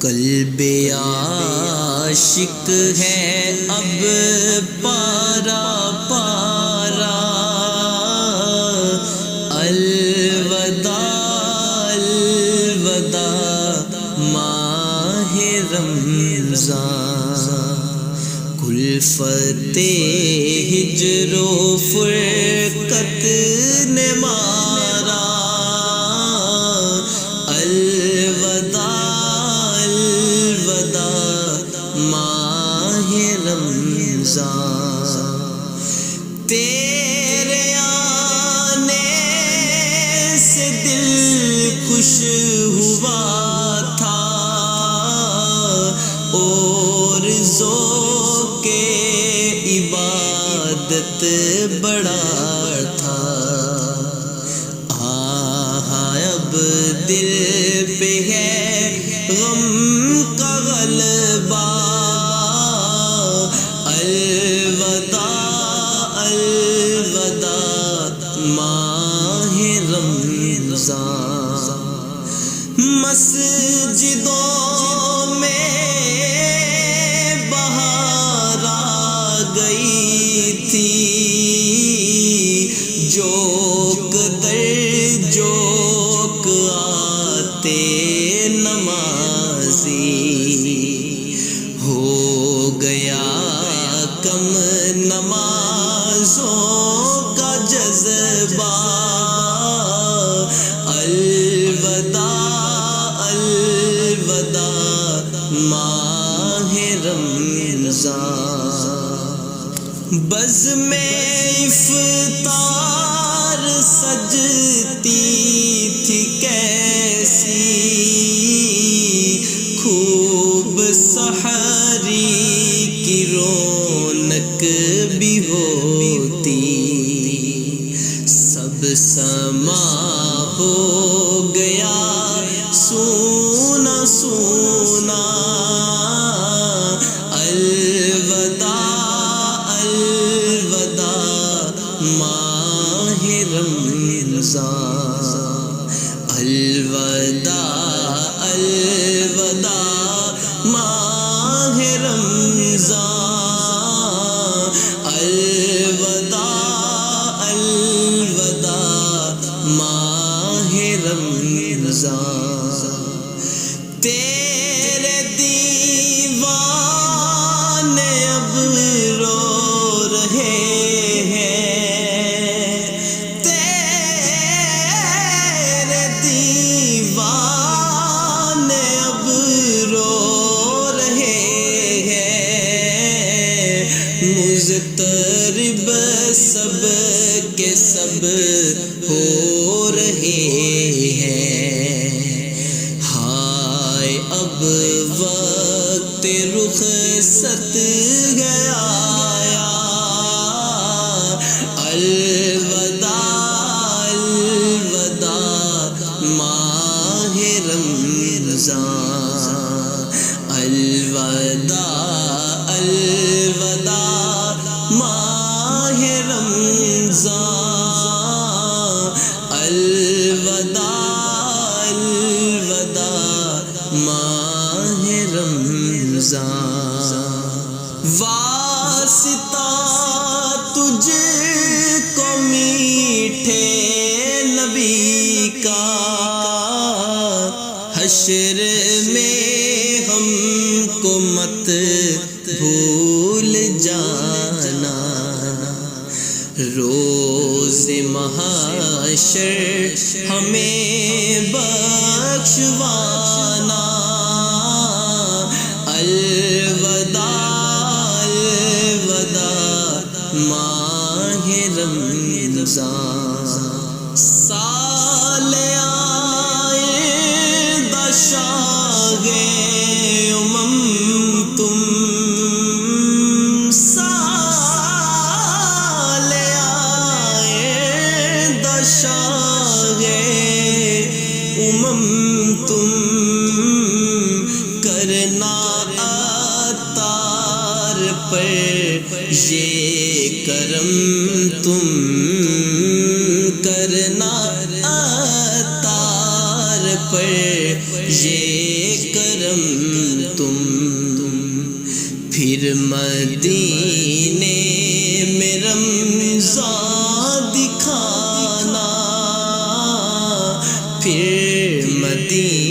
قلب عاشق ہے اب پارا پارا، الوداع الوداع ماہ رمضان، کلفت ہجر و فرقت نے مارا، الوداع الوداع ماہ رمضان، تیرے آنے سے دل خوش ہوا تھا، اور ذوق عبادت بڑا تھا، اب دل پہ ہے غم کا غلبہ، الوداع الوداع ماہ رمضان، مسجدوں میں بہار آ گئی تھی، جوک در جوک آتے نمازی، ہو گیا کم نمازوں کا جذبہ، الوداع الوداع ماہ رمضان، بزم افطار سجتی تھی کیسی، خوب سحری کی رونق بھی ہوتی، سب سما ہو گیا سونا سونا، الوداع الوداع ماہ رمضان، الوداع الوداع ماہ رمضان، الوداع الوداع ماہ رمضان، تیرے دیوانے اب رو رہے ہیں، تیرے دیوانے اب رو رہے ہیں، مضطرب سب کے سب ہو رہے ہیں، ہائے اب وقت رخصت گیا، الوداع الوداع ماہ رمضان، الوداع الوداع ماہ رمضان، الوداع الوداع ماہ رمضان، واسطہ تجھ کو میٹھے نبی کا، حشر میں ہم کو مت بھول جانا، روز محشر ہمیں بخشوانا، الوداع الوداع ماہ رمضان، سال آئندہ شاہ امم تم، سال آئندہ شاہ امم تم، کرنا عطار پر یہ کرم تم، کرنا عطار پر یہ کرم پھر مدینے میں رمضان دکھانا، پھر مدینے